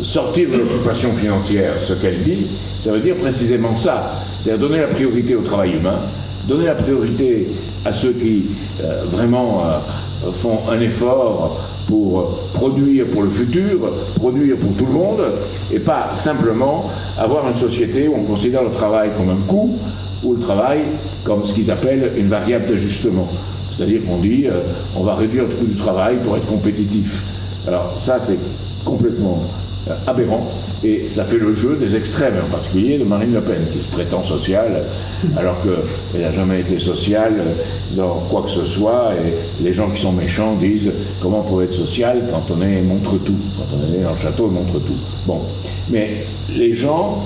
sortir de l'occupation financière, ce qu'elle dit, ça veut dire précisément ça. C'est-à-dire donner la priorité au travail humain, donner la priorité à ceux qui vraiment font un effort pour produire pour le futur, produire pour tout le monde, et pas simplement avoir une société où on considère le travail comme un coût, ou le travail comme ce qu'ils appellent une variable d'ajustement. C'est-à-dire qu'on dit on va réduire le coût du travail pour être compétitif. Alors ça c'est complètement aberrant, et ça fait le jeu des extrêmes, en particulier de Marine Le Pen, qui se prétend sociale, alors qu'elle n'a jamais été sociale dans quoi que ce soit, et les gens qui sont méchants disent comment on peut être social quand on est montre-tout, quand on est dans le château de montre-tout. Bon, mais les gens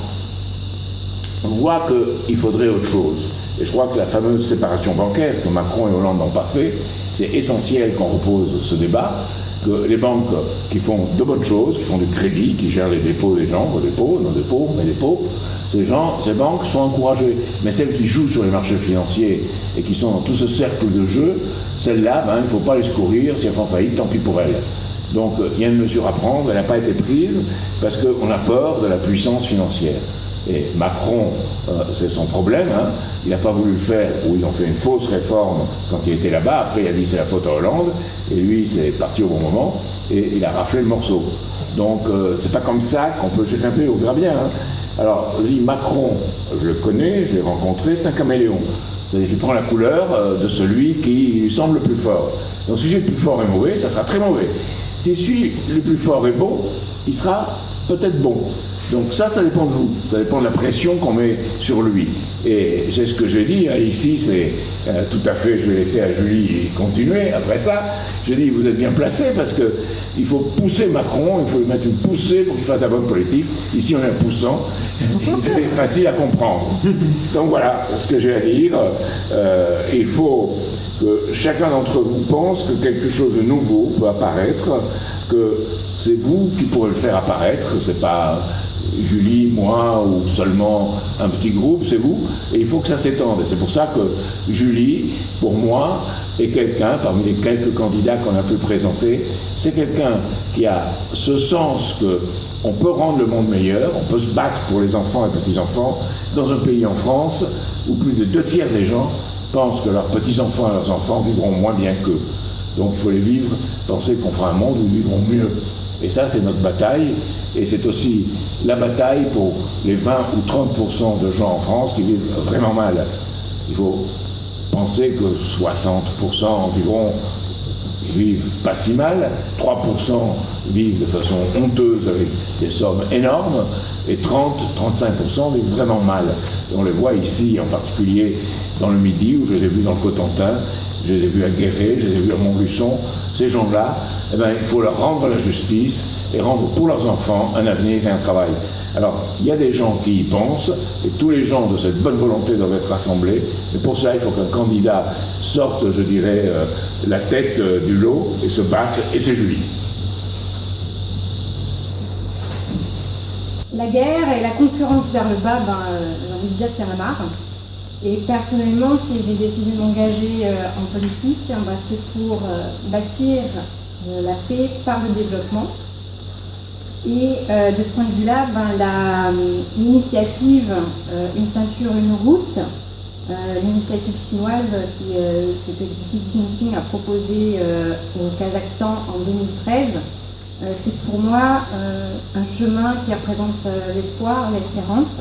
voient qu'il faudrait autre chose, et je crois que la fameuse séparation bancaire que Macron et Hollande n'ont pas fait, c'est essentiel qu'on repose ce débat, que les banques qui font de bonnes choses, qui font du crédit, qui gèrent les dépôts des gens, vos dépôts, nos dépôts, mes dépôts, ces banques sont encouragées. Mais celles qui jouent sur les marchés financiers et qui sont dans tout ce cercle de jeu, celles-là, il ne faut pas les secourir, si elles font faillite, tant pis pour elles. Donc il y a une mesure à prendre, elle n'a pas été prise parce qu'on a peur de la puissance financière. Et Macron, c'est son problème, il n'a pas voulu le faire, ou ils ont fait une fausse réforme quand il était là-bas, après il a dit c'est la faute à Hollande, et lui c'est parti au bon moment, et il a raflé le morceau. Donc c'est pas comme ça qu'on peut grimper, on verra bien. Alors lui, Macron, je le connais, je l'ai rencontré, c'est un caméléon. C'est-à-dire qu'il prend la couleur de celui qui lui semble le plus fort. Donc si celui le plus fort est mauvais, ça sera très mauvais. Si celui le plus fort est bon, il sera peut-être bon. Donc ça dépend de vous, ça dépend de la pression qu'on met sur lui. Et c'est ce que j'ai dit, ici c'est tout à fait, je vais laisser à Julie continuer après ça, je dis vous êtes bien placé parce qu'il faut pousser Macron, il faut lui mettre une poussée pour qu'il fasse la bonne politique. Ici on est un poussant, c'est facile à comprendre. Donc voilà ce que j'ai à dire, il faut que chacun d'entre vous pense que quelque chose de nouveau peut apparaître, que c'est vous qui pourrez le faire apparaître, c'est pas Julie, moi ou seulement un petit groupe, c'est vous, et il faut que ça s'étende. Et c'est pour ça que Julie, pour moi, est quelqu'un, parmi les quelques candidats qu'on a pu présenter, c'est quelqu'un qui a ce sens qu'on peut rendre le monde meilleur, on peut se battre pour les enfants et petits-enfants, dans un pays en France où plus de 2/3 des gens pensent que leurs petits-enfants et leurs enfants vivront moins bien qu'eux. Donc il faut les vivre, penser qu'on fera un monde où ils vivront mieux. Et ça, c'est notre bataille, et c'est aussi la bataille pour les 20 ou 30% de gens en France qui vivent vraiment mal. Il faut penser que 60% environ vivent pas si mal, 3% vivent de façon honteuse avec des sommes énormes, et 30-35% vivent vraiment mal. Et on les voit ici, en particulier dans le Midi, où je les ai vus dans le Cotentin, je les ai vus à Guéret, je les ai vus à Montluçon. Ces gens-là, il faut leur rendre la justice et rendre pour leurs enfants un avenir et un travail. Alors, il y a des gens qui y pensent, et tous les gens de cette bonne volonté doivent être rassemblés, et pour ça, il faut qu'un candidat sorte, je dirais, la tête du lot et se batte, et c'est Julie. La guerre et la concurrence vers le bas, j'ai envie de dire qu'il y en a marre. Et personnellement, si j'ai décidé de m'engager en politique, c'est pour bâtir la paix par le développement. Et de ce point de vue-là, l'initiative Une ceinture, une route, l'initiative chinoise que Xi Jinping a proposée au Kazakhstan en 2013, c'est pour moi un chemin qui représente l'espoir, l'espérance.